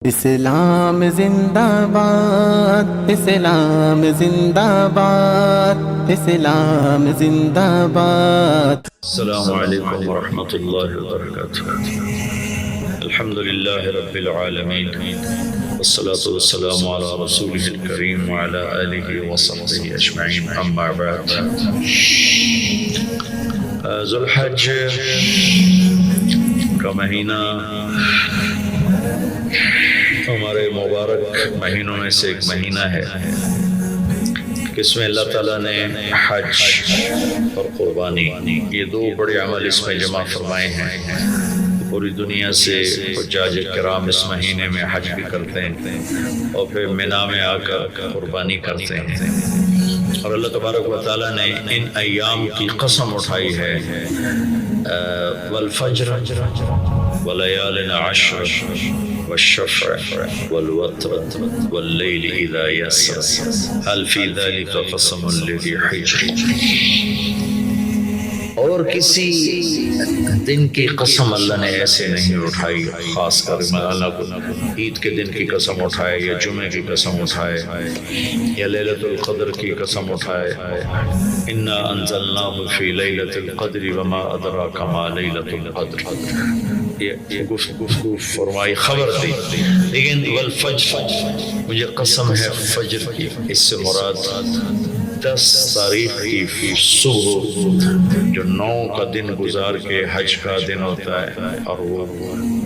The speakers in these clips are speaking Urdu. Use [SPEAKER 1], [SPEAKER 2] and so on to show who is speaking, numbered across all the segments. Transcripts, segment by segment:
[SPEAKER 1] اسلام زندہ باد، اسلام زندہ باد، اسلام زندہ باد۔
[SPEAKER 2] السلام علیکم ورحمۃ اللہ وبرکاتہ۔ الحمد للہ رب العالمین، والصلاة والسلام علی رسولہ الکریم وعلی آلہ وصحبہ اجمعین، اما بعد۔ ذو الحج کا مہینہ ہمارے مبارک مہینوں میں سے ایک مہینہ ہے، اس میں اللہ تعالیٰ نے حج اور قربانی، یہ دو بڑے عمل اس میں جمع فرمائے ہیں۔ پوری دنیا سے حجاج کرام اس مہینے میں حج بھی کرتے ہیں اور پھر منی میں آ کر قربانی کرتے ہیں، اور اللہ تبارک و تعالیٰ نے ان ایام کی قسم اٹھائی ہے، والفجر ولیال عشر والشفع والوتر واللیل اذا یسر هل فی ذلک قسم لذی حجر۔ اور کسی دن کی قسم اللہ نے ایسے نہیں اٹھائی، خاص کر مولانا کو عید کے دن کی قسم اٹھائے، یا جمعے کی قسم اٹھائے، یا لیلۃ القدر کی قسم اٹھائے، انا انزلناہ فی لیلۃ القدر وما ادراک ما لیلۃ القدر، یہ گفتگو فرمائی، خبر دی۔ لیکن والفجر، مجھے قسم ہے فجر کی، اس سے مراد 10 تاریخ کی صبح، جو 9 کا دن گزار کے حج کا دن ہوتا ہے، اور وہ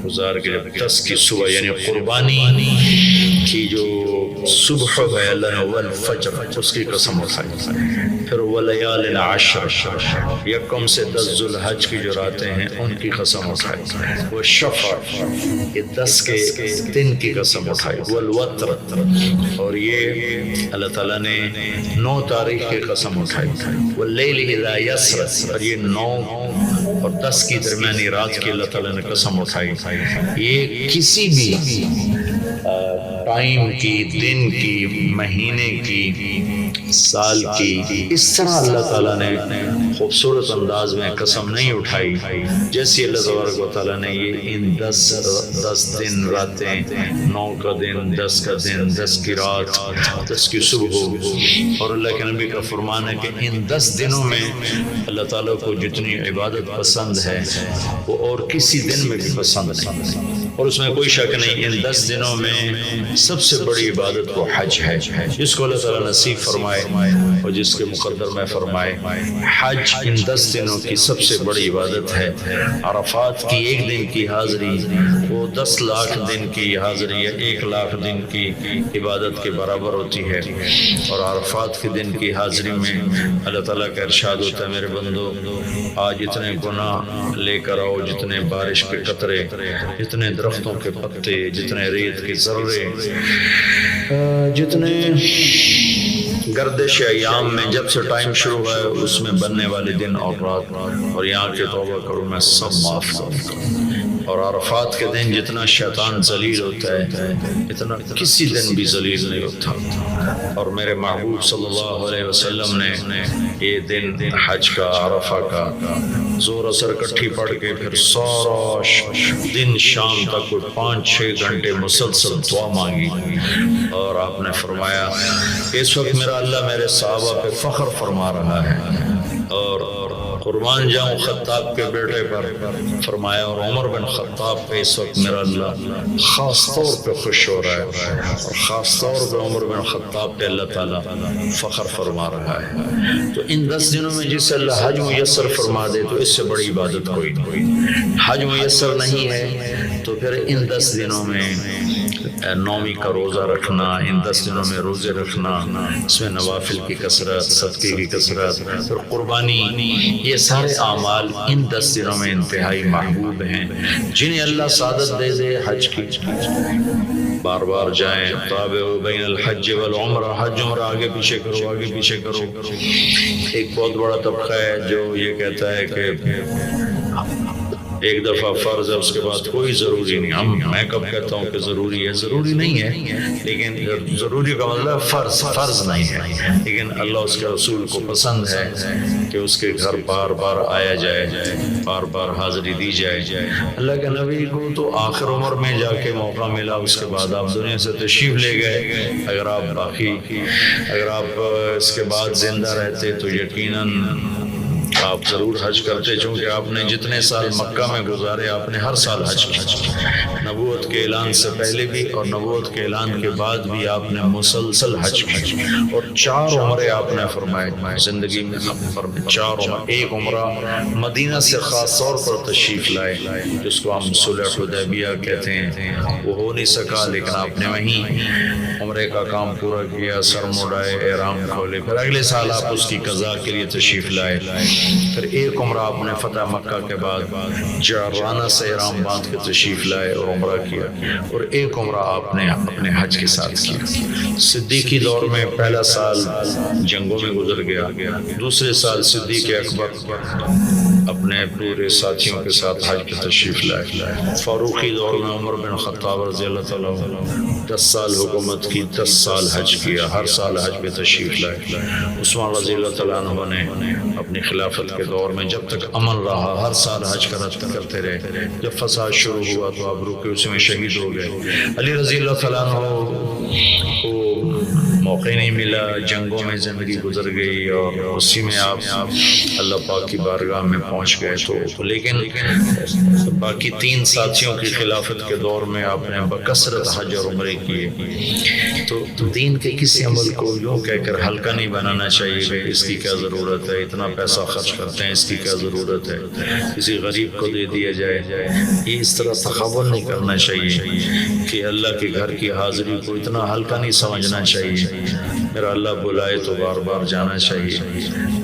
[SPEAKER 2] گزار کے جب 10 کی صبح یعنی قربانی کی جو صبح ہے، اللہ نے والفجر اس کی قسم اٹھائی۔ پھر ولیال عشر، یکم سے 10 ذو الحج کی جو راتیں ہیں ان کی قسم اٹھائی۔ والشفع، یہ 10 کے دن کی قسم اٹھائی۔ والوتر، اور یہ اللہ تعالیٰ نے 9 تاریخ کی قسم اٹھائی۔ واللیل اذا یسر، اور یہ 9 اور 10 کی درمیانی رات کی اللہ تعالیٰ نے قسم اٹھائی۔ یہ کسی بھی ٹائم کی، دن کی، مہینے کی، سال کی، اس طرح اللہ تعالیٰ نے خوبصورت انداز میں قسم نہیں اٹھائی جیسی اللہ تبارک و تعالیٰ نے یہ ان 10 دن راتیں، 9 کا دن، 10 کا دن، 10 کی رات، 10 کی صبح، اور اللہ کے نبی کا فرمان ہے کہ ان 10 دنوں میں اللہ تعالیٰ کو جتنی عبادت پسند ہے وہ اور کسی دن میں بھی پسند نہیں، اور اس میں کوئی شک نہیں، ان 10 دنوں میں سب سے بڑی عبادت وہ حج ہے، جس کو اللہ تعالیٰ نصیب فرمائے اور جس کے مقدر میں فرمائے۔ حج ان 10 دنوں کی سب سے بڑی عبادت ہے۔ عرفات کی 1 دن کی حاضری وہ 10 لاکھ دن کی حاضری یا 1 لاکھ دن کی عبادت کے برابر ہوتی ہے، اور عرفات کے دن کی حاضری میں اللہ تعالیٰ کا ارشاد ہوتا ہے، میرے بندو آج اتنے گناہ لے کر آؤ، جتنے بارش کے قطرے، جتنے درختوں کے پتے، جتنے ریت کے ذرے، جتنے گردش ایام میں جب سے ٹائم شروع ہوا ہے اس میں بننے والے دن اور رات، اور یہاں کے توبہ کرو میں سب معاف کروں۔ اور عرفات کے دن جتنا شیطان ذلیل ہوتا ہے اتنا کسی دن بھی ذلیل نہیں ہوتا، اور میرے محبوب صلی اللہ علیہ وسلم نے یہ دن حج کا، عرفہ کا، زور اثر کٹھی پڑھ کے پھر سارا دن شام تک کوئی 5-6 گھنٹے مسلسل دعا مانگی، اور آپ نے فرمایا اس وقت میرا اللہ میرے صحابہ پہ فخر فرما رہا ہے، اور قربان جاؤں خطاب کے بیٹے پر، فرمایا اور عمر بن خطاب پہ اس وقت میرا اللہ خاص طور پہ خوش ہو رہا ہے، اور خاص طور پہ عمر بن خطاب پہ اللہ تعالیٰ فخر فرما رہا ہے۔ تو ان 10 دنوں میں جس اللہ حج میسر فرما دے تو اس سے بڑی عبادت کوئی نہیں۔ حج میسر نہیں ہے تو پھر ان 10 دنوں میں نومی کا روزہ رکھنا، ان 10 دنوں میں روزے رکھنا، اس میں نوافل کی کثرت، صدقے کی کثرت، اور قربانی، یہ سارے اعمال ان 10 دنوں میں انتہائی محبوب ہیں، جنہیں اللہ سعادت دے دے حج کی بار بار جائیں۔ تابعوا بین الحج والعمرہ، حج عمرہ آگے پیچھے کرو، آگے پیچھے کرو۔ ایک بہت بڑا طبقہ ہے جو یہ کہتا ہے کہ ایک دفعہ فرض ہے، اس کے بعد کوئی ضروری نہیں. میں کب کہتا ہوں کہ ضروری ہے؟ ضروری نہیں ہے، لیکن ضروری کا مطلب فرض نہیں ہے، لیکن اللہ اس کے رسول کو پسند ہے کہ اس کے گھر بار بار آیا جائے، بار بار حاضری دی جائے. اللہ کے نبی کو تو آخر عمر میں جا کے موقع ملا، اس کے بعد آپ دنیا سے تشریف لے گئے. اگر آپ اس کے بعد زندہ رہتے تو یقیناً آپ ضرور حج کرتے، چونکہ آپ نے جتنے سال مکہ میں گزارے آپ نے ہر سال حج کیا، نبوت کے اعلان سے پہلے بھی اور نبوت کے اعلان کے بعد بھی آپ نے مسلسل حج کیا، اور 4 عمرے آپ نے فرمائے زندگی میں. 4 عمرے، ایک عمرہ مدینہ سے خاص طور پر تشریف لائے جس کو ہم صلح حدیبیہ کہتے ہیں. وہ ہو نہیں سکا، لیکن آپ نے وہیں عمرے کا کام پورا کیا، سر مڑائے، احرام کھولے. پھر اگلے سال آپ اس کی قضاء کے لیے تشریف لائے. پھر ایک عمرہ آپ نے فتح مکہ کے بعد جعرانہ سے احرام باندھ کے تشریف لائے اور عمرہ کیا، اور ایک عمرہ آپ نے اپنے حج کے ساتھ کیا. صدیقی دور میں پہلا سال جنگوں میں گزر گیا، دوسرے سال صدیق اکبر اپنے پورے ساتھیوں کے ساتھ حج پہ تشریف لائے. فاروقی دور میں عمر بن خطاب رضی اللہ تعالیٰ 10 سال حکومت کی، 10 سال حج کیا، ہر سال حج پہ تشریف لائے. عثمان رضی اللہ تعالیٰ عنہ نے اپنی خلافت کے دور میں جب تک امن رہا ہر سال حج کرتے رہے. جب فساد شروع ہوا تو آپ رکے، اس میں شہید ہو گئے. علی رضی اللہ تعالیٰ عنہ کو موقع نہیں ملا، جنگوں میں زندگی گزر گئی، اور اسی میں آپ اللہ پاک کی بارگاہ میں پہنچ گئے. تو لیکن باقی 3 ساتھیوں کی خلافت کے دور میں آپ نے بکثرت حج اور عمرے کیے. تو دین کے کسی عمل کو یوں کہہ کر ہلکا نہیں بنانا چاہیے کہ اس کی کیا ضرورت ہے، اتنا پیسہ خرچ کرتے ہیں، اس کی کیا ضرورت ہے، کسی غریب کو دے دیا جائے. یہ اس طرح تخول نہیں کرنا چاہیے کہ اللہ کے گھر کی حاضری کو اتنا ہلکا نہیں سمجھنا چاہیے. میرا اللہ بلائے تو بار بار جانا چاہیے،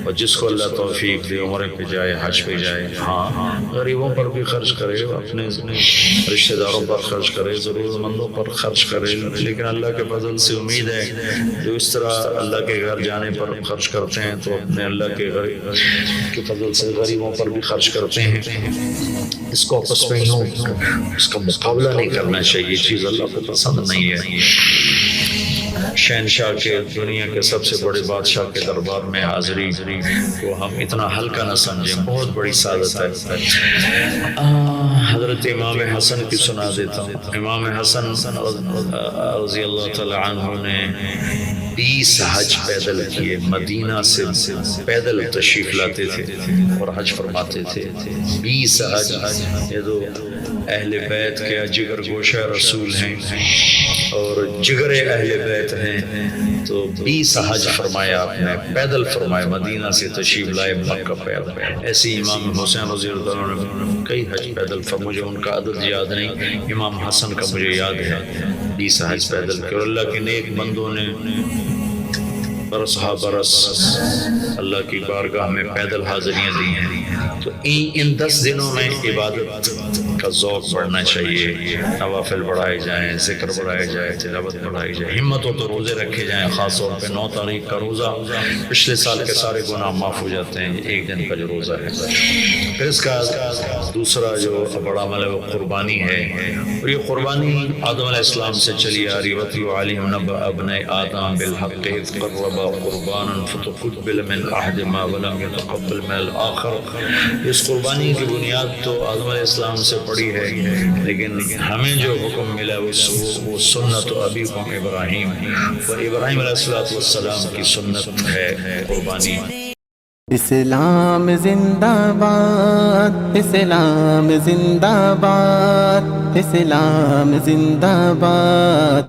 [SPEAKER 2] اور جس کو اللہ توفیق دے عمرے پہ جائے، حج پہ جائے. ہاں غریبوں پر بھی خرچ کرے، اپنے رشتہ داروں پر خرچ کرے، ضرورت مندوں پر خرچ کرے، لیکن اللہ کے فضل سے امید ہے جو اس طرح اللہ کے گھر جانے پر خرچ کرتے ہیں تو اپنے اللہ کے فضل سے غریبوں پر بھی خرچ کرتے ہیں. اس کو آپس میں یوں اس کا مقابلہ نہیں کرنا چاہیے، چیز اللہ کو پسند نہیں ہے. شہنشاہ کے، دنیا کے سب سے بڑے بادشاہ کے دربار میں حاضری کو ہم اتنا ہلکا نہ سمجھیں، بہت بڑی سعادت ہے. حضرت امام حسن کی سنا دیتا ہوں. امام حسن رضی اللہ تعالی عنہ نے 20 حج پیدل کیے، مدینہ سے پیدل تشریف لاتے تھے اور حج فرماتے تھے. 20 حج. یہ تو اہل بیت کے جگر گوشہ رسول ہیں اور جگر اہل بیت ہیں، تو 20 حج فرمایا آپ نے، پیدل فرمایا، مدینہ سے تشریف لائے مکہ پیدل. ایسے امام حسین رضی اللہ عنہ نے کئی حج پیدل فرمایا، مجھے ان کا عدد یاد نہیں، امام حسن کا مجھے یاد ہے. 20 حج پیدل کیا، اور اللہ کے نیک بندوں نے برس ہا برس اللہ کی بارگاہ میں پیدل حاضریاں دی ہیں. تو ان 10 دنوں میں عبادت کا ذوق بڑھنا چاہیے، نوافل بڑھائے جائیں، ذکر بڑھائے جائے، تلاوت بڑھائی جائے، ہمت ہو تو روزے رکھے جائیں. خاص طور پہ 9 تاریخ کا روزہ پچھلے سال کے سارے گناہ معاف ہو جاتے ہیں، ایک دن کا جو روزہ ہے. پھر اس کا دوسرا جو بڑا عمل ہے وہ قربانی ہے، اور یہ قربانی آدم علیہ السلام سے چلی آ رہی. وَاتْلُ عَلَيْهِمْ نَبَأَ ابْنَيْ آدَمَ بِالْحَقِّ إِذْ قَرَّبَا قُرْبَانًا فَتُقُبِّلَ مِنْ أَحَدِهِمَا وَلَمْ يَتَقَبَّلْ مِنَ الْآخَرِ. اس قربانی کی بنیاد تو آدم علیہ السلام سے پڑی ہے، لیکن ہمیں جو حکم ملا وہ سنت ابیکم ابراہیم، وہ ابراہیم علیہ السلام کی سنت ہے قربانی.
[SPEAKER 1] اسلام زندہ باد، اسلام زندہ باد، اسلام زندہ باد.